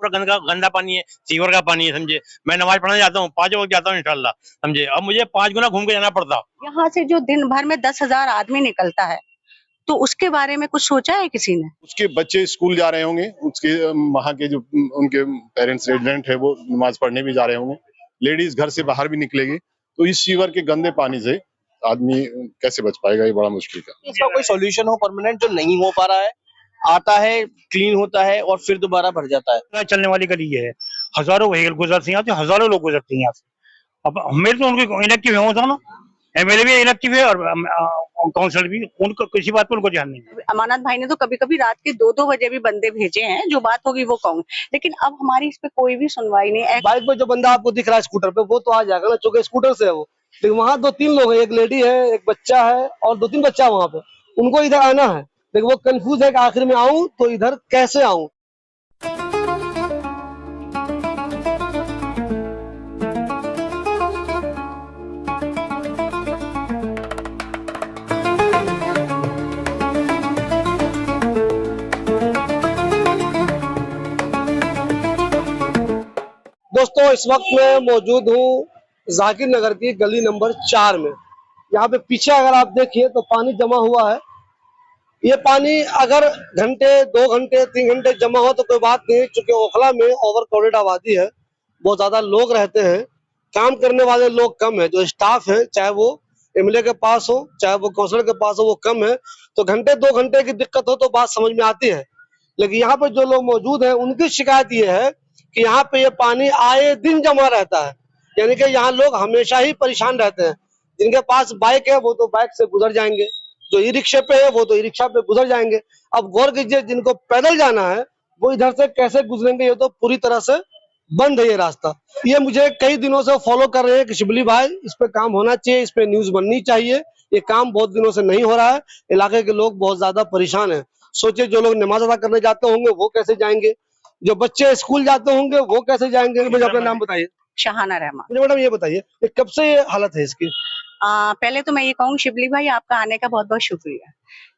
पूरा गंदा गंदा पानी है, सीवर का पानी है, समझे। मैं नमाज पढ़ने जाता हूँ, 5 वक्त जाता हूँ इंशाल्लाह, समझे। अब मुझे 5 गुना घूम के जाना पड़ता। यहाँ से जो दिन भर में 10,000 आदमी निकलता है, तो उसके बारे में कुछ सोचा है किसी ने? उसके बच्चे स्कूल जा रहे होंगे, उसके वहाँ के जो उनके पेरेंट्स रेजिडेंट है वो नमाज पढ़ने भी जा रहे होंगे, लेडीज घर से बाहर भी निकलेगी, तो इस सीवर के गंदे पानी से आदमी कैसे बच पाएगा, ये बड़ा मुश्किल है। इसका कोई सॉल्यूशन हो परमानेंट जो नहीं हो पा रहा है, आता है क्लीन होता है और फिर दोबारा भर जाता है। चलने वाली गली है, हजारों व्हीकल गुजरते हैं यहाँ से, हजारों लोग गुजरते हैं यहाँ से। अब मेरे तो उनको इलेक्टिव है, होता ना, एमएलए भी इलेक्टिव है और काउंसिलर भी, उनको किसी बात पर उनको ध्यान नहीं है। अमानत भाई ने तो कभी कभी रात के 2-2 बजे भी बंदे भेजे हैं, जो बात होगी वो कहूँ, लेकिन अब हमारी इस पे कोई भी सुनवाई नहीं। बाइक पे जो बंदा आपको दिख रहा है स्कूटर पे, वो तो आ जाएगा ना, चूंकि स्कूटर से है वो, लेकिन वहाँ 2-3 लोग हैं, एक लेडी है, एक बच्चा है और 2-3 बच्चा वहाँ पे, उनको इधर आना है, लेकिन वो कंफ्यूज है कि आखिर में आऊं तो इधर कैसे आऊं। दोस्तों इस वक्त मैं मौजूद हूँ जाकिर नगर की गली नंबर 4 में। यहाँ पे पीछे अगर आप देखिए तो पानी जमा हुआ है। ये पानी अगर घंटे 2 घंटे 3 घंटे जमा हो तो कोई बात नहीं, क्योंकि ओखला में ओवर क्राउडेड आबादी है, बहुत ज्यादा लोग रहते हैं, काम करने वाले लोग कम है, जो स्टाफ है चाहे वो एमएलए के पास हो चाहे वो काउंसिलर के पास हो वो कम है, तो घंटे 2 घंटे की दिक्कत हो तो बात समझ में आती है। लेकिन यहाँ पे जो लोग मौजूद हैं उनकी शिकायत ये है कि यहाँ पे ये पानी आए दिन जमा रहता है, यानी कि यहाँ लोग हमेशा ही परेशान रहते हैं। जिनके पास बाइक है वो तो बाइक से गुजर जाएंगे, जो ई रिक्शे पे है वो तो ई रिक्शा पे गुजर जाएंगे। अब गौर कीजिए जिनको पैदल जाना है वो इधर से कैसे गुजरेंगे, ये तो पूरी तरह से बंद है ये रास्ता। ये मुझे कई दिनों से फॉलो कर रहे हैं कि शिबली भाई इस पे काम होना चाहिए, इस पे न्यूज बननी चाहिए, ये काम बहुत दिनों से नहीं हो रहा है, इलाके के लोग बहुत ज्यादा परेशान है। सोचिए जो लोग नमाज अदा करने जाते होंगे वो कैसे जाएंगे, जो बच्चे स्कूल जाते होंगे वो कैसे जाएंगे। मुझे अपना नाम बताइए। शहाना रहमान। मुझे मैडम ये बताइए कि कब से ये हालत है इसकी? पहले तो मैं ये कहूँ शिबली भाई आपका आने का बहुत बहुत शुक्रिया।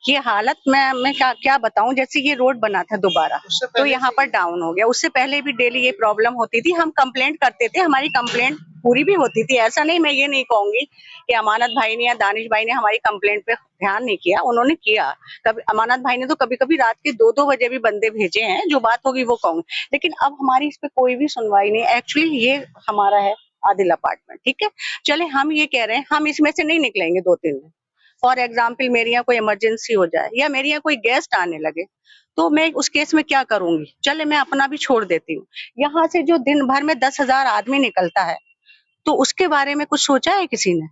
ये हालत मैं क्या बताऊं, जैसे ये रोड बना था दोबारा तो यहाँ पर डाउन हो गया, उससे पहले भी डेली ये प्रॉब्लम होती थी, हम कंप्लेंट करते थे, हमारी कंप्लेंट पूरी भी होती थी। ऐसा नहीं, मैं ये नहीं कहूंगी कि अमानत भाई ने या दानिश भाई ने हमारी कंप्लेंट पे ध्यान नहीं किया, उन्होंने किया। कभी अमानत भाई ने तो कभी कभी रात के 2-2 बजे भी बंदे भेजे हैं, जो बात होगी वो कहूंगी, लेकिन अब हमारी इस पे कोई भी सुनवाई नहीं। एक्चुअली ये हमारा है आदिल अपार्टमेंट, ठीक है, चले हम ये कह रहे हैं हम इसमें से नहीं निकलेंगे 2-3 दिन। फॉर एग्जाम्पल मेरे यहाँ कोई इमरजेंसी हो जाए या मेरे यहाँ कोई गेस्ट आने लगे तो मैं उस केस में क्या करूंगी, चले मैं अपना भी छोड़ देती हूँ। यहाँ से जो दिन भर में 10,000 आदमी निकलता है, तो उसके बारे में कुछ सोचा है किसी ने?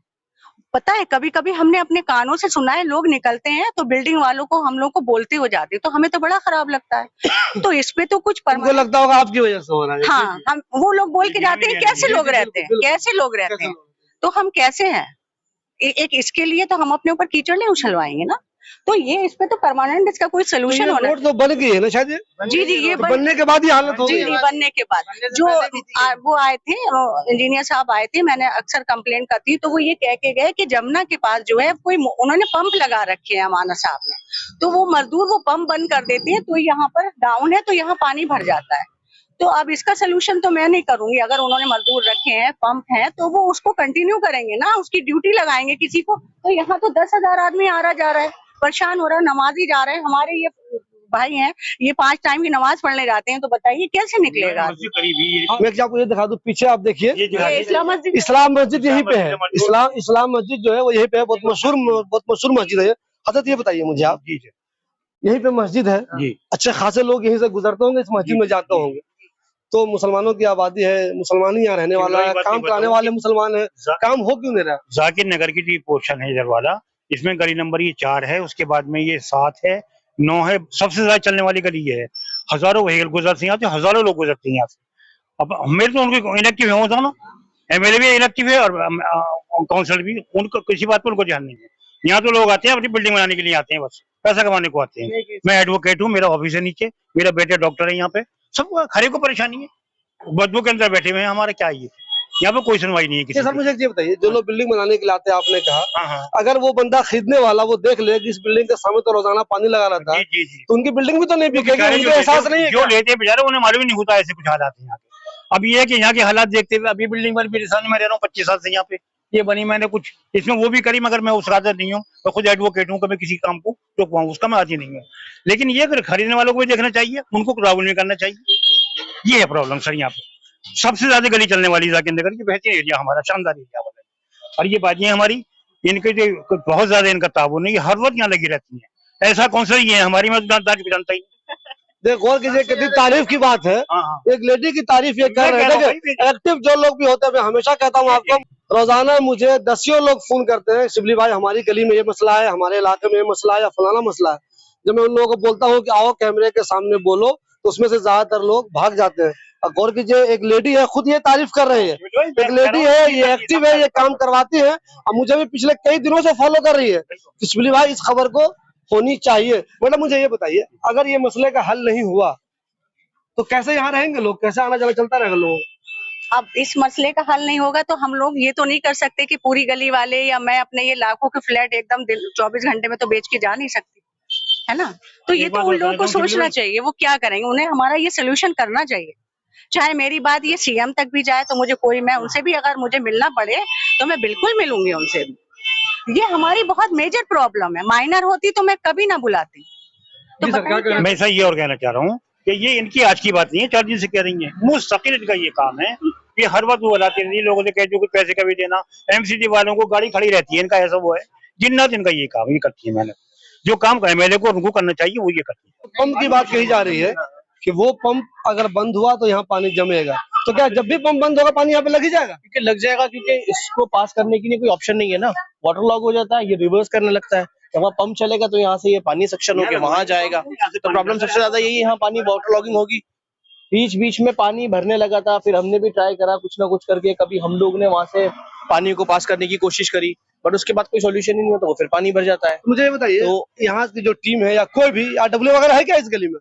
पता है कभी कभी हमने अपने कानों से सुना है, लोग निकलते हैं तो बिल्डिंग वालों को हम लोग को बोलते हो जाते, तो हमें तो बड़ा खराब लगता है। तो इस पे तो कुछ उनको लगता होगा आपकी वजह से हो रहा है। हाँ, हम वो लोग बोल के जाते हैं कैसे लोग रहते हैं, कैसे लोग रहते हैं, तो हम कैसे हैं। एक इसके लिए तो हम अपने ऊपर कीचड़ नहीं उछलवाएंगे ना, तो ये इस पे तो परमानेंट इसका कोई सोल्यूशन होना। रोड तो बन गई है ना शायद? जी जी, ये बनने के बाद ही हालत हो गई। जी बनने के बाद जो वो आए थे इंजीनियर साहब आए थे, मैंने अक्सर कंप्लेंट करती, तो वो ये कह के गए कि जमुना के पास जो है कोई उन्होंने पंप लगा रखे हैं अमानत साहब ने, तो वो मजदूर वो पंप बंद कर देते हैं, तो यहाँ पर डाउन है तो यहाँ पानी भर जाता है। तो अब इसका सोल्यूशन तो मैं नहीं करूंगी, अगर उन्होंने मजदूर रखे हैं पंप है तो वो उसको कंटिन्यू करेंगे ना, उसकी ड्यूटी लगाएंगे किसी को। तो यहाँ तो 10,000 आदमी आ रहा जा रहा है, परेशान हो रहा है, नमाजी जा रहे हैं, हमारे ये भाई हैं, ये 5 टाइम की नमाज पढ़ने जाते हैं, तो बताइए कैसे निकलेगा। मैं आपको ये दिखा दूं, पीछे आप देखिए इस्लाम मस्जिद यहीं पे है, इस्लाम मस्जिद जो है वो यहीं पे है, बहुत मशहूर मस्जिद है। हजरत ये बताइए मुझे आप, यहीं पे मस्जिद है, अच्छे खासे लोग यहीं से गुजरते होंगे, इस मस्जिद में जाते होंगे, तो मुसलमानों की आबादी है, मुसलमान ही यहाँ रहने वाला है, काम कराने वाले मुसलमान है, काम हो क्यों नहीं रहा? जाकिर नगर की जो पोर्शन है इधर वाला, इसमें गली नंबर ये 4 है, उसके बाद में ये 7 है, 9 है, सबसे ज्यादा चलने वाली गली ये है, हजारों व्हीकल गुजरते हैं यहाँ से, हजारों लोग गुजरते हैं यहाँ से। अब मेरे तो उनको इलेक्टिव है, होता ना, एमएलए भी इलेक्टिव है और काउंसिलर भी, उनको किसी बात पर उनको ध्यान नहीं है। यहाँ तो लोग आते हैं अपनी बिल्डिंग बनाने के लिए आते हैं, बस पैसा कमाने को आते हैं। मैं एडवोकेट हूँ, मेरा ऑफिस है नीचे, मेरा बेटा डॉक्टर है, यहाँ पे सब खरे को परेशानी है, बदबू के अंदर बैठे हुए हैं हमारे, क्या ये यहाँ पे कोई सुनवाई नहीं है किसी सर की। मुझे एक चीज बताइए, जो लोग बिल्डिंग बनाने के लिए आते हैं, आपने कहा हाँ हाँ अगर वो बंदा खरीदने वाला वो देख ले कि इस बिल्डिंग के सामने तो रोजाना पानी लगा रहता है, जी जी। तो उनकी बिल्डिंग भी तो नहीं बिकेगी, बेचारे उनको एहसास नहीं है जो क्या? लेते हैं बेचारे उन्हें मालूम ही नहीं होता ऐसे कुछ हालात है यहाँ के। अब ये है कि यहाँ के हालात देखते हुए अभी बिल्डिंग बनी मेरे सामने, मैं रह रहा हूँ 25 साल से यहाँ पे, ये बनी मैंने कुछ इसमें वो भी करी, मगर मैं उस राजा नहीं हूँ, मैं खुद एडवोकेट हूँ, कभी किसी काम को रोकवाऊँ उसका मैं आदि नहीं हूँ। लेकिन ये अगर खरीदने वालों को भी देखना चाहिए, उनको राहुल नहीं करना चाहिए, ये है प्रॉब्लम सर। यहाँ पे सबसे ज्यादा गली चलने वाली जाकिर नगर की बेहतरीन एरिया हमारा, शानदार एरिया वाला है। और ये बाजियां हमारी, इनके जो बहुत ज्यादा इनका ताबून है, ये हर वक्त यहाँ लगी रहती है। ऐसा कौन सा ये है हमारी, मैं दुकानदार को जानता ही नहीं। देख गौर कीजिए कितनी तारीफ की बात है, हाँ हाँ एक लेडी की तारीफ ये कर रहे हैं। देखिए एक्टिव जो लोग भी होते हैं, मैं हमेशा कहता हूँ आपको, रोजाना मुझे दसियों लोग फोन करते हैं, शिबली भाई हमारी गली में ये मसला है, हमारे इलाके में ये मसला है या फलाना मसला है। जब मैं उन लोगों को बोलता हूँ कि आओ कैमरे के सामने बोलो, तो उसमें से ज्यादातर लोग भाग जाते हैं। और गौर कीजिए एक लेडी है, खुद ये तारीफ कर रही है, एक लेडी है, ये एक्टिव है, ये काम करवाती है, और मुझे भी पिछले कई दिनों से फॉलो कर रही है कि शिबली भाई इस खबर को होनी चाहिए। मतलब मुझे ये बताइए, अगर ये मसले का हल नहीं हुआ तो कैसे यहाँ रहेंगे लोग, कैसे आना जाना चलता रहेगा लोगों? अब इस मसले का हल नहीं होगा तो हम लोग ये तो नहीं कर सकते कि पूरी गली वाले या मैं अपने ये लाखों के फ्लैट एकदम 24 घंटे में तो बेच के जा नहीं सकती, है ना। तो ये तो उन लोगों को सोचना चाहिए वो क्या करेंगे, उन्हें हमारा ये सोल्यूशन करना चाहिए। चाहे मेरी बात ये सीएम तक भी जाए तो मुझे कोई, मैं उनसे भी अगर मुझे मिलना पड़े तो मैं बिल्कुल मिलूंगी उनसे भी। ये हमारी बहुत मेजर प्रॉब्लम है, माइनर होती तो मैं कभी ना बुलाती। तो मैं सही ये और कहना चाह रहा हूँ कि ये इनकी आज की बात नहीं है, 4 दिन से कह रही है, मुस्तकिल इनका ये काम है। ये हर वक्त वो बुलाते नहीं, लोगों से कह जो कुछ पैसे का भी देना, एमसीडी वालों को गाड़ी खड़ी रहती है, इनका ऐसा वो है जिन्नत, इनका ये काम ये करती है। मैंने जो काम एमएलए को उनको करना चाहिए वो ये करती है। पंप की बात कही जा रही है कि वो पंप अगर बंद हुआ तो यहाँ पानी जमेगा, तो क्या जब भी पंप बंद होगा पानी यहाँ पे लग ही जाएगा? क्योंकि लग जाएगा, क्योंकि इसको पास करने के लिए कोई ऑप्शन नहीं है ना, वाटर लॉग हो जाता है, ये रिवर्स करने लगता है। जब पंप चलेगा तो यहाँ से ये पानी सक्शन होकर वहां जाएगा, तो प्रॉब्लम सबसे ज्यादा यही है, यहाँ पानी वाटर लॉगिंग होगी। बीच बीच में पानी भरने लगा था, फिर हमने भी ट्राई करा कुछ ना कुछ करके, कभी हम लोग ने वहां से पानी को पास करने की कोशिश करी, बट उसके बाद कोई सोल्यूशन ही नहीं होता, वो फिर पानी भर जाता है। मुझे ये बताइए, तो यहाँ की जो टीम है या कोई भी RW वगैरह है क्या इस गली में?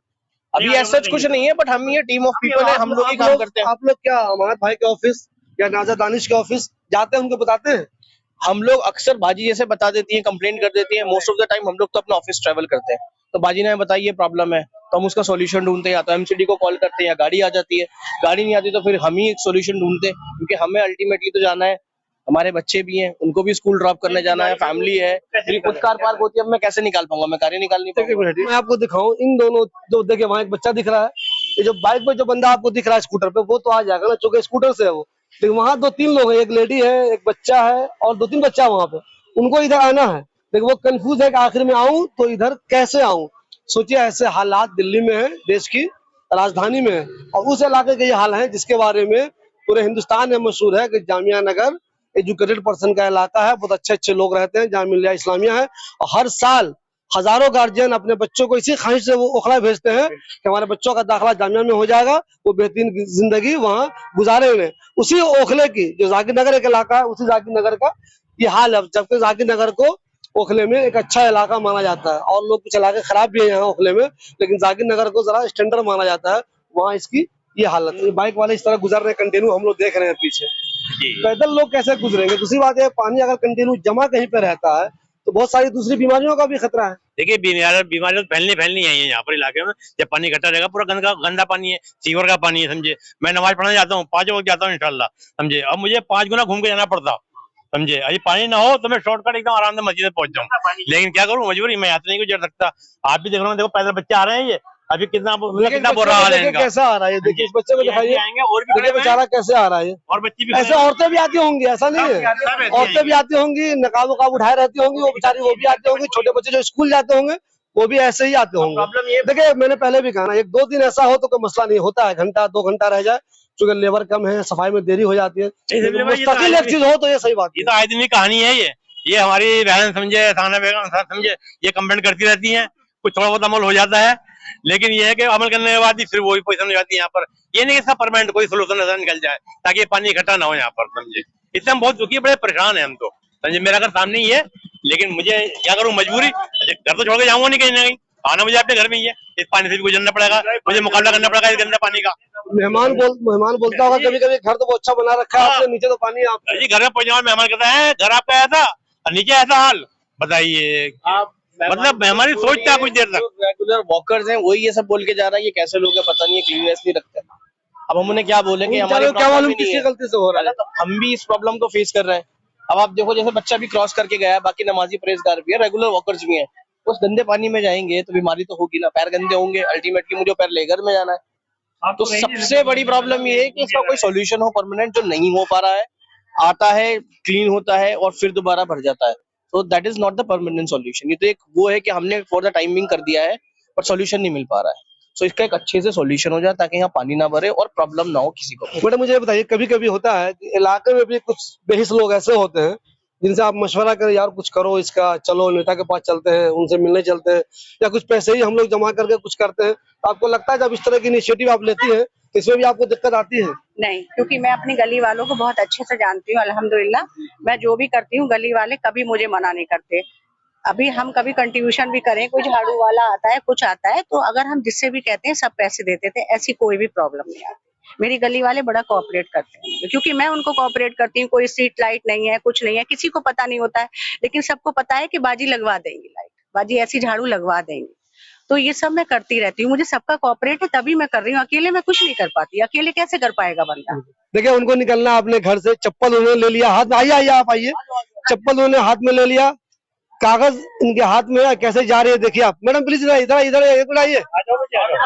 अभी ऐसा कुछ नहीं है, बट हम ये टीम ऑफ पीपल है, हम लोग ही काम करते हैं। आप लोग क्या अमानत भाई के ऑफिस या नाजा दानिश के ऑफिस जाते हैं, उनको बताते हैं? हम लोग अक्सर बाजी जैसे बता देती है, कंप्लेंट कर देती है, मोस्ट ऑफ द टाइम हम लोग तो अपना ऑफिस ट्रैवल करते हैं, तो बाजी ने बताई ये प्रॉब्लम है, तो हम उसका सॉल्यूशन ढूंढते हैं, या तो एमसीडी को कॉल करते हैं या गाड़ी आ जाती है, गाड़ी नहीं आती तो फिर हम ही एक सॉल्यूशन ढूंढते हैं, क्योंकि हमें अल्टीमेटली तो जाना है, हमारे बच्चे भी हैं, उनको भी स्कूल ड्रॉप करने जाना है, फैमिली है, मेरी खुद कार पार्क होती है, अब मैं कैसे निकाल पाऊंगा, मैं कार ही निकाल नहीं पाऊंगा। मैं आपको दिखाऊं इन दोनों, जो देखिए वहाँ एक बच्चा दिख रहा है, ये जो बाइक पे जो बंदा आपको दिख रहा है स्कूटर पे, वो तो आ जाएगा ना, चूंकि स्कूटर से है वो, लेकिन वहाँ 2-3 लोग हैं, एक लेडी है, एक बच्चा है और 2-3 बच्चा है वहाँ पे, उनको इधर आना है, लेकिन वो कंफ्यूज है कि आखिर में आऊं तो इधर कैसे आऊं। सोचिए ऐसे हालात दिल्ली में है, देश की राजधानी में है, और उस इलाके के ये हाल है जिसके बारे में पूरे हिंदुस्तान में मशहूर है कि जामिया नगर एजुकेटेड पर्सन का इलाका है, बहुत अच्छे अच्छे लोग रहते हैं, जहाँ मिलिया इस्लामिया है, और हर साल हजारों गार्जियन अपने बच्चों को इसी ख्वाहिश से वो ओखला भेजते हैं कि हमारे बच्चों का दाखिला जामिया में हो जाएगा, वो बेहतरीन जिंदगी वहाँ गुजारे उन्हें। उसी ओखले की जो जाकिर नगर एक इलाका है, उसी जाकिर नगर का ये हाल है, जबकि जाकिर नगर को ओखले में एक अच्छा इलाका माना जाता है, और लोग कुछ इलाके खराब भी है यहाँ ओखले में, लेकिन जाकिर नगर को जरा स्टैंडर्ड माना जाता है, वहाँ इसकी ये हालत है। बाइक वाले इस तरह गुजर रहे कंटिन्यू, हम लोग देख रहे हैं पीछे, पैदल लोग कैसे गुजरेंगे? दूसरी बात है, पानी अगर कंटिन्यू जमा कहीं पे रहता है तो बहुत सारी दूसरी बीमारियों का भी खतरा है। देखिए बीमारी तो फैलनी है यहाँ पर इलाके में, जब पानी इकट्ठा रहेगा, पूरा गंदा पानी है, सीवर का पानी है, समझे। मैं नमाज पढ़ने जाता हूँ, 5 वक्त जाता हूँ इंशाल्लाह, समझे। अब मुझे 5 गुना घूम के जाना पड़ता, समझे। अभी पानी ना हो तो मैं शॉर्टकट एकदम आराम से मस्जिद में पहुंच जाऊँ, लेकिन क्या करूँ, मजबूरी, मैं यात्रा नहीं गुजर सकता। आप भी देख रहे हो, देखो पैदल बच्चे आ रहे हैं, ये अभी कितना बुरा हाल है इनका। कैसा आ रहा है देखिए, इस बच्चे को दिखाइए, और भी बेचारा कैसे आ रहा है, और बच्चे भी ऐसे औरतें भी आती होंगी, ऐसा नहीं है, औरतें भी आती होंगी, नकाब वकाब उठाए रहती होंगी, वो बेचारी वो भी आती होंगी, छोटे बच्चे जो स्कूल जाते होंगे वो भी ऐसे ही आते होंगे। प्रॉब्लम ये, देखिए मैंने पहले भी कहा ना, 1-2 दिन ऐसा हो तो कोई मसला नहीं होता है, घंटा 2 घंटा रह जाए, क्योंकि लेबर कम है, सफाई में देरी हो जाती है, मुस्तकिल एक चीज हो तो ये सही बात है। ये तो आए दिन की कहानी है, ये हमारी बहन समझे, थाना बेगम समझे, ये कंप्लेंट करती रहती हैं, कुछ थोड़ा बहुत अमल हो जाता है, लेकिन ये है कि अमल करने के बाद ही फिर वही पोजीशन हो जाती है यहाँ पर। ये नहीं इसका परमानेंट कोई सोल्यूशन ऐसा निकल जाए ताकि ये पानी इकट्ठा ना हो यहाँ पर, समझे। इससे हम बहुत दुखी, बड़े परेशान है हम तो, समझे। मेरा घर सामने ही है, लेकिन मुझे क्या करूँ, मजबूरी, घर तो छोड़ के जाऊंगा नहीं कहीं ना कहीं, आना मुझे अपने घर में ही है, इस पानी से भी गुजरना पड़ेगा, मुझे मुकाबला करना पड़ेगा इस गंदे पानी का। मेहमान बोलता होगा कभी कभी घर तो बहुत अच्छा बना रखा है हाँ। आपने, नीचे तो पानी है आपके। जी घर में पहुंचे मेहमान कहता है घर आपका ऐसा और नीचे ऐसा हाल, बताइए आप मतलब मेहमान ही सोचता है कुछ देर तक। रेगुलर वॉकर्स हैं वही ये सब बोल के जा रहा है, ये कैसे लोग हैं पता नहीं है, क्लीननेस नहीं रखते। अब हम उन्हें क्या बोले कि उन हमारी बेचारों को क्या प्रॉब्लम मालूम ही नहीं किसकी है, गलती से हो रहा है। तो हम भी इस प्रॉब्लम को फेस कर रहे हैं। अब आप देखो जैसे बच्चा भी क्रॉस करके गया है, बाकी नमाजी परहेजगार भी है, रेगुलर वॉकर्स भी हैं, उस गंदे पानी में जाएंगे तो बीमारी तो होगी ना, पैर गंदे होंगे, अल्टीमेटली मुझे पैर लेकर में जाना है। तो सबसे बड़ी प्रॉब्लम ये है कि इसका कोई सॉल्यूशन हो परमानेंट, जो नहीं हो पा रहा है, आता है क्लीन होता है और फिर दोबारा भर जाता है। तो that is not the permanent solution. ये तो एक वो है कि हमने फॉर द टाइमिंग कर दिया है पर सॉल्यूशन नहीं मिल पा रहा है। सो इसका एक अच्छे से सॉल्यूशन हो जाए ताकि यहाँ पानी ना भरे और प्रॉब्लम ना हो किसी को। मैडम मुझे बताइए, कभी कभी होता है कि इलाके में भी कुछ बेहिस लोग ऐसे होते हैं जिनसे आप मशवरा करें, यार कुछ करो इसका, चलो नेता के पास चलते हैं, उनसे मिलने चलते हैं, या कुछ पैसे ही हम लोग जमा करके कुछ करते हैं, तो आपको लगता है जब इस तरह की इनिशिएटिव आप लेती है तो इसमें भी आपको दिक्कत आती है? नहीं, क्योंकि मैं अपनी गली वालों को बहुत अच्छे से जानती हूँ अल्हम्दुलिल्लाह। मैं जो भी करती हूँ गली वाले कभी मुझे मना नहीं करते। अभी हम कभी कंट्रीब्यूशन भी करें, कोई झाड़ू वाला आता है, कुछ आता है, तो अगर हम जिससे भी कहते हैं सब पैसे देते थे, ऐसी कोई भी प्रॉब्लम नहीं आती। मेरी गली वाले बड़ा कोऑपरेट करते हैं क्योंकि मैं उनको कोऑपरेट करती हूँ। कोई स्ट्रीट लाइट नहीं है, कुछ नहीं है, किसी को पता नहीं होता है, लेकिन सबको पता है कि बाजी लगवा देंगी लाइट, बाजी ऐसी झाड़ू लगवा देंगी। तो ये सब मैं करती रहती हूँ, मुझे सबका कोऑपरेट है तभी मैं कर रही हूँ, अकेले मैं कुछ नहीं कर पाती, अकेले कैसे कर पाएगा बंदा। देखिए उनको निकलना आपने घर से, चप्पल उन्होंने ले लिया हाथ में, आइए आइए आप आइए, चप्पल उन्होंने हाथ में ले लिया, कागज इनके हाथ में है, कैसे जा रही है देखिए आप। मैडम प्लीज इधर इधर इधर इधर आइए।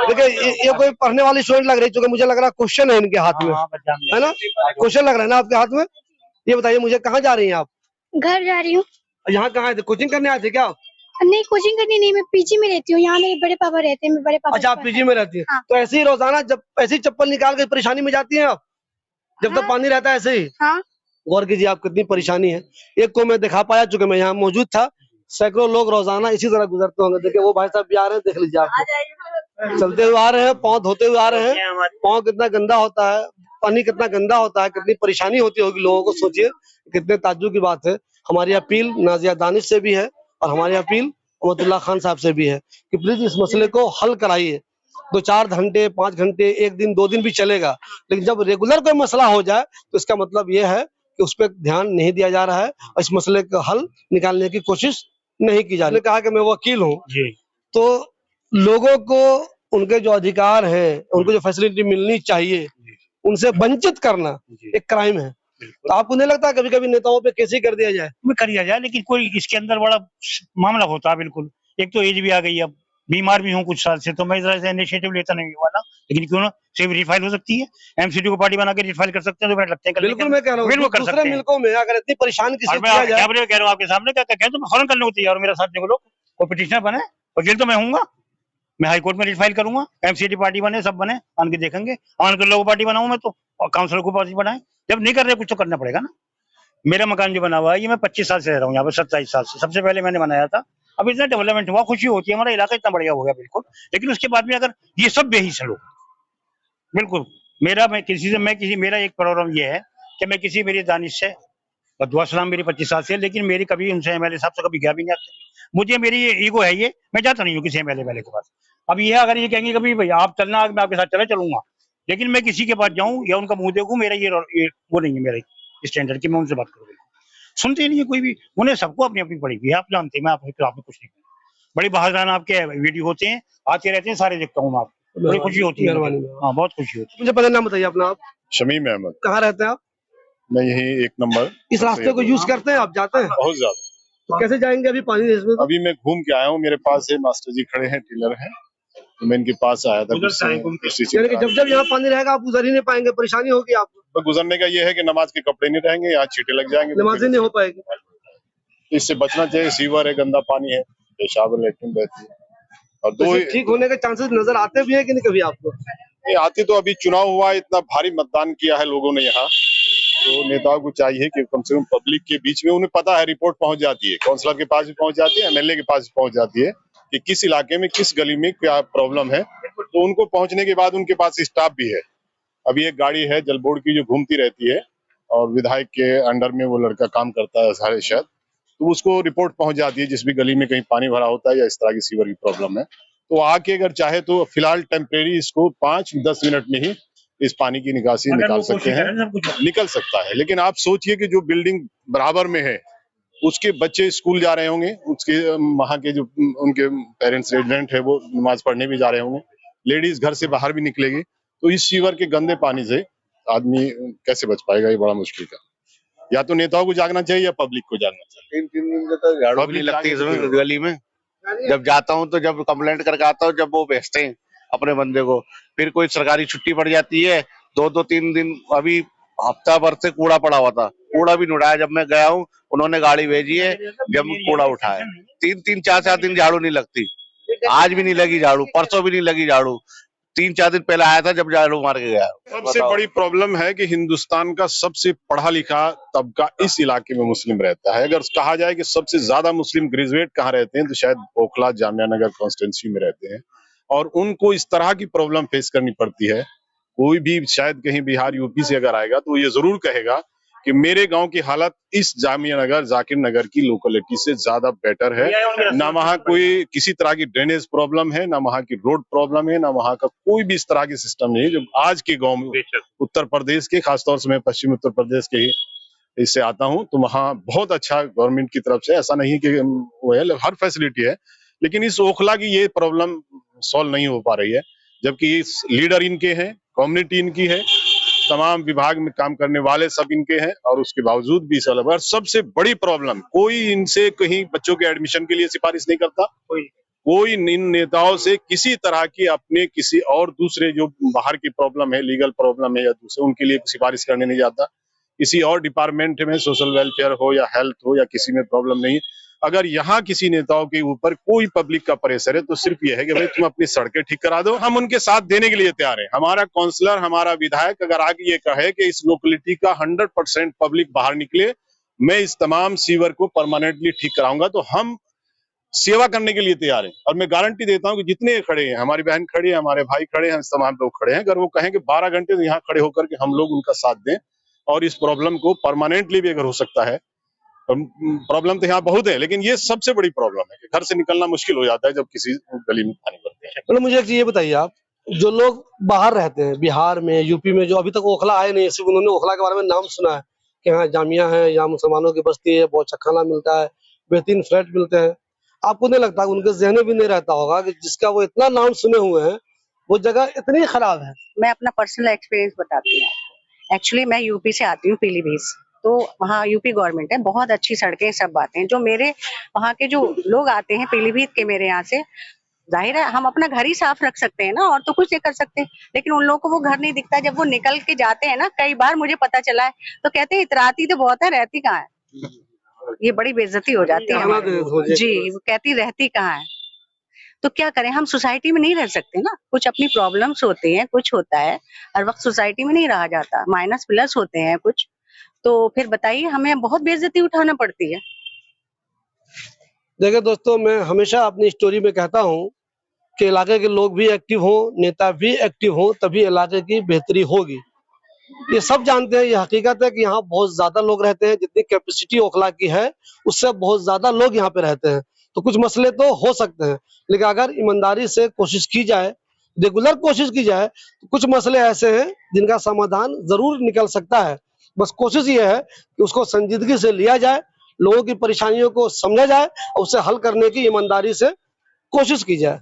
देखिए ये कोई पढ़ने वाली स्टूडेंट लग रही है, क्योंकि मुझे लग रहा है क्वेश्चन है इनके हाथ में, है ना? क्वेश्चन लग रहा है ना आपके हाथ में? ये बताइए मुझे, कहाँ जा रही हैं आप? घर जा रही हूँ। यहाँ कहाँ आए थे, कोचिंग करने आए थे क्या आप? नहीं कोचिंग करनी नहीं, मैं पीजी में रहती हूँ, यहाँ मेरे बड़े पापा रहते हैं, मैं बड़े पापा अच्छा आप पीजी में रहती हैं। हाँ। तो ऐसे ही रोजाना जब ऐसी चप्पल निकाल के परेशानी में जाती हैं आप, जब तक हाँ। पानी रहता है ऐसे ही? हाँ। गौर कीजिए आप कितनी परेशानी है। एक को मैं दिखा पाया, चूंकि मैं यहाँ मौजूद था, सैकड़ों लोग रोजाना इसी तरह गुजरते होंगे। देखिए वो भाई साहब भी आ रहे हैं, देख लीजिए आप, चलते हुए आ रहे हैं, पाँव धोते हुए आ रहे हैं। पाँव कितना गंदा होता है, पानी कितना गंदा होता है, कितनी परेशानी होती होगी लोगों को, सोचिए कितने ताज्जुब की बात है। हमारी अपील नाजिया दानिश से भी है और हमारी अपील अहमदुल्ला खान साहब से भी है कि प्लीज इस मसले को हल कराइए। 2-4 घंटे 5 घंटे, 1 दिन 2 दिन भी चलेगा, लेकिन जब रेगुलर कोई मसला हो जाए तो इसका मतलब ये है कि उस पर ध्यान नहीं दिया जा रहा है और इस मसले का हल निकालने की कोशिश नहीं की जा रही। कहा कि मैं वकील हूँ, तो लोगों को उनके जो अधिकार हैं, उनको जो फैसिलिटी मिलनी चाहिए, उनसे वंचित करना एक क्राइम है। तो आपको नहीं लगता कभी कभी नेताओं पे कैसे कर दिया जाए? में कर दिया जाए, लेकिन कोई इसके अंदर बड़ा मामला होता है। बिल्कुल, एक तो एज भी आ गई, अब बीमार भी हूँ कुछ साल से, तो मैं इस तरह से इनिशिएटिव लेता नहीं वाला, लेकिन क्यों ना सिर्फ रिफाइल हो सकती है, एमसीडी को पार्टी बना के रिफाइल कर सकते हैं, 2 मिनट लगते हैं। बिल्कुल मैं कह रहा हूँ, बिल्कुल कर दूसरे सकते हैं। मुल्कों में अगर इतनी परेशान किसी और को मैं किया जाए, कैमरे कह रहा हूँ आपके सामने, क्या कहें तो मैं फौरन करने को तैयार हूँ। मेरा साथ देखो लोग, कोई पिटिशनर बने, वकील तो मैं हूँगा, मैं हाई कोर्ट में रिफाइल करूंगा, एमसीडी पार्टी बने, सब बने, आन के देखेंगे, आन के लोगों पार्टी बनाऊं मैं तो, और काउंसिलर को पार्टी बनाए। जब नहीं कर रहे कुछ तो करना पड़ेगा ना। मेरा मकान जो बना हुआ है, ये मैं 25 साल से रह रहा हूँ यहाँ पर, 27 साल से, सबसे पहले मैंने बनाया था। अब इतना डेवलपमेंट हुआ, खुशी होती है, हमारा इलाका इतना बढ़िया हो गया बिल्कुल, लेकिन उसके बाद में अगर ये सब बेहिस है लोग, बिल्कुल मेरा एक प्रॉब्लम ये है कि मैं किसी मेरी दानिश से बदुआ सलाम मेरी 25 साल से, लेकिन मेरी कभी उनसे एमएलए साहब से कभी गया भी नहीं आता। मुझे मेरी ये ईगो है, ये मैं जाता नहीं हूँ किसी एमएलए के पास। अब ये अगर ये कहेंगे कभी भाई आप चलना, मैं आपके साथ चलूंगा, लेकिन मैं किसी के पास जाऊं या उनका मुंह देखूं, मेरा ये वो नहीं है मेरा स्टैंडर्ड कि मैं उनसे बात करूँ। सुनते ही नहीं है कोई भी, उन्हें सबको अपनी अपनी पड़ेगी, आप जानते हैं, मैं आपको कुछ नहीं कहूँ। बड़ी बहादुराना आपके वीडियो होते हैं, आते रहते हैं, सारे देखता हूँ मैं आपको, बड़ी खुशी होती है। हाँ बहुत खुशी होती है। मुझे पहले नाम बताइए अपना। आप शमीम अहमद। कहाँ रहते हैं आप? मैं यही 1 नंबर। इस रास्ते को यूज करते हैं आप, जाते हैं? बहुत ज्यादा। तो कैसे जाएंगे अभी पानी इसमें? अभी मैं घूम के आया हूँ, मेरे पास है मास्टर जी खड़े हैं, टीलर हैं, तो मैं इनके पास आया था। यानी कि जब यहाँ पानी रहेगा आप उधर ही नहीं पाएंगे, परेशानी होगी आपको। तो गुजरने का ये है कि नमाज के कपड़े नहीं रहेंगे, यहाँ छींटे लग जाएंगे, नमाज ही नहीं हो पाएगी। इससे बचना चाहिए। सीवर है, गंदा पानी है, पेशाब लैट्रिन बहती है, और दो ठीक होने के चांसेस नजर आते भी है कि नहीं कभी आपको? नहीं आती। तो अभी चुनाव हुआ, इतना भारी मतदान किया है लोगों ने यहाँ, तो नेताओं को चाहिए कि कम से कम पब्लिक के बीच में, उन्हें पता है, रिपोर्ट पहुंच जाती है, काउंसलर के पास भी पहुंच जाती है, एमएलए के पास भी पहुंच जाती है कि किस इलाके में किस गली में क्या प्रॉब्लम है, तो उनको पहुंचने के बाद उनके पास स्टाफ भी है। अभी एक गाड़ी है जल बोर्ड की जो घूमती रहती है, और विधायक के अंडर में वो लड़का काम करता है सारे शायद, तो उसको रिपोर्ट पहुंच जाती है जिस भी गली में कहीं पानी भरा होता है या इस तरह की सीवर की प्रॉब्लम है, तो आके अगर चाहे तो फिलहाल टेम्परेरी इसको 5-10 मिनट में ही इस पानी की निकासी अगर निकाल वो सकते कोशिश हैं, करें सब कुछ निकल सकता है। लेकिन आप सोचिए कि जो बिल्डिंग बराबर में है उसके बच्चे स्कूल जा रहे होंगे, उसके वहाँ के जो उनके पेरेंट्स रेजिडेंट है वो नमाज पढ़ने भी जा रहे होंगे, लेडीज घर से बाहर भी निकलेगी, तो इस सीवर के गंदे पानी से आदमी कैसे बच पाएगा, ये बड़ा मुश्किल का। या तो नेताओं को जागना चाहिए या पब्लिक को जागना चाहिए। 3-3 दिन से तो झाड़ू भी नहीं लगती इसमें गली में। जब जाता हूँ तो जब कंप्लेंट करके आता हूँ, जब वो भेजते हैं अपने बंदे को, फिर कोई सरकारी छुट्टी पड़ जाती है, 2-2-3 दिन। अभी हफ्ता भर से कूड़ा पड़ा हुआ था, कूड़ा भी नहीं उठाया। जब मैं गया हूँ उन्होंने गाड़ी भेजी है, जब कूड़ा उठाया 3-3 4-4 दिन झाड़ू नहीं लगती। आज भी नहीं लगी झाड़ू, परसों भी नहीं लगी झाड़ू, 3-4 दिन पहले आया था जब झाड़ू मार के गया। सबसे बड़ी प्रॉब्लम है कि हिंदुस्तान का सबसे पढ़ा लिखा तबका इस इलाके में मुस्लिम रहता है। अगर कहा जाए कि सबसे ज्यादा मुस्लिम ग्रेजुएट कहाँ रहते हैं तो शायद ओखला जामिया नगर कॉन्स्टिट्यूंसी में रहते हैं, और उनको इस तरह की प्रॉब्लम फेस करनी पड़ती है। कोई भी शायद कहीं बिहार यूपी से अगर आएगा तो ये जरूर कहेगा कि मेरे गांव की हालत इस जामिया नगर जाकिर नगर की लोकेलिटी से ज्यादा बेटर है। ना वहाँ कोई किसी तरह की ड्रेनेज प्रॉब्लम है, ना वहाँ की रोड प्रॉब्लम है, ना वहाँ का कोई भी इस तरह की सिस्टम नहीं है जो आज के गांव में उत्तर प्रदेश के, खासतौर से मैं पश्चिमी उत्तर प्रदेश के ही इससे आता हूँ, तो वहाँ बहुत अच्छा गवर्नमेंट की तरफ से, ऐसा नहीं कि वो है, हर फैसिलिटी है। लेकिन इस ओखला की ये प्रॉब्लम सॉल्व नहीं हो पा रही है, जबकि इस लीडर इनके हैं, कम्युनिटी इनकी है, तमाम विभाग में काम करने वाले सब इनके हैं, और उसके बावजूद भी और सबसे बड़ी प्रॉब्लम, कोई इनसे कहीं बच्चों के एडमिशन के लिए सिफारिश नहीं करता, कोई इन नेताओं से किसी तरह की अपने किसी और दूसरे जो बाहर की प्रॉब्लम है, लीगल प्रॉब्लम है या दूसरे, उनके लिए सिफारिश करने नहीं जाता। किसी और डिपार्टमेंट में, सोशल वेलफेयर हो या हेल्थ हो या किसी में प्रॉब्लम नहीं। अगर यहाँ किसी नेताओं के ऊपर कोई पब्लिक का प्रेशर है तो सिर्फ ये है कि भाई तुम अपनी सड़कें ठीक करा दो, हम उनके साथ देने के लिए तैयार हैं। हमारा काउंसलर, हमारा विधायक अगर आगे ये कहे कि इस लोकेलिटी का 100% पब्लिक बाहर निकले, मैं इस तमाम सीवर को परमानेंटली ठीक कराऊंगा, तो हम सेवा करने के लिए तैयार हैं। और मैं गारंटी देता हूं कि जितने खड़े हैं, हमारी बहन खड़ी है, हमारे भाई खड़े हैं, तमाम लोग खड़े हैं, अगर वो कहें कि 12 घंटे यहाँ खड़े होकर के हम लोग उनका साथ दें और इस प्रॉब्लम को परमानेंटली भी अगर हो सकता है। प्रॉब्लम तो यहाँ बहुत है, लेकिन ये सबसे बड़ी प्रॉब्लम है कि घर से निकलना मुश्किल हो जाता है जब किसी गली में पानी भरते हैं। मतलब मुझे एक चीज ये बताइए, आप जो लोग बाहर रहते हैं, बिहार में, यूपी में, जो अभी तक ओखला आए नहीं, सिर्फ उन्होंने ओखला के बारे में नाम सुना है कि हाँ जामिया है, यहाँ मुसलमानों की बस्ती है, बहुत अच्छा खाना मिलता है, बेहतरीन फ्लैट मिलते हैं, आपको नहीं लगता उनके जहन में भी नहीं रहता होगा कि जिसका वो इतना नाम सुने हुए हैं वो जगह इतनी खराब है? मैं अपना पर्सनल एक्सपीरियंस बताती हूँ। एक्चुअली मैं यूपी से आती हूँ, पीलीभीत, तो वहाँ यूपी गवर्नमेंट है, बहुत अच्छी सड़कें, सब बातें हैं। जो मेरे वहाँ के जो लोग आते हैं पीलीभीत के, मेरे यहाँ से, जाहिर है हम अपना घर ही साफ रख सकते हैं ना, और तो कुछ नहीं कर सकते, लेकिन उन लोगों को वो घर नहीं दिखता। जब वो निकल के जाते हैं ना, कई बार मुझे पता चला है, तो कहते हैं इतराती तो बहुत है, रहती कहाँ है। ये बड़ी बेइज्जती हो जाती है हमारी। जी, वो कहती रहती कहाँ है। तो क्या करें, हम सोसाइटी में नहीं रह सकते ना, कुछ अपनी प्रॉब्लम्स होती हैं, कुछ होता है, हर वक्त सोसाइटी में नहीं रहा जाता, माइनस प्लस होते हैं कुछ, तो फिर बताइए हमें बहुत बेइज्जती उठाना पड़ती है। देखिए दोस्तों, मैं हमेशा अपनी स्टोरी में कहता हूँ कि इलाके के लोग भी एक्टिव हों, नेता भी एक्टिव हों, तभी इलाके की बेहतरी होगी। ये सब जानते हैं, ये हकीकत है कि यहाँ बहुत ज्यादा लोग रहते हैं, जितनी कैपेसिटी ओखला की है उससे बहुत ज्यादा लोग यहाँ पे रहते हैं, तो कुछ मसले तो हो सकते हैं, लेकिन अगर ईमानदारी से कोशिश की जाए, रेगुलर कोशिश की जाए, तो कुछ मसले ऐसे हैं जिनका समाधान जरूर निकल सकता है। बस कोशिश ये है कि उसको संजीदगी से लिया जाए, लोगों की परेशानियों को समझा जाए और उसे हल करने की ईमानदारी से कोशिश की जाए।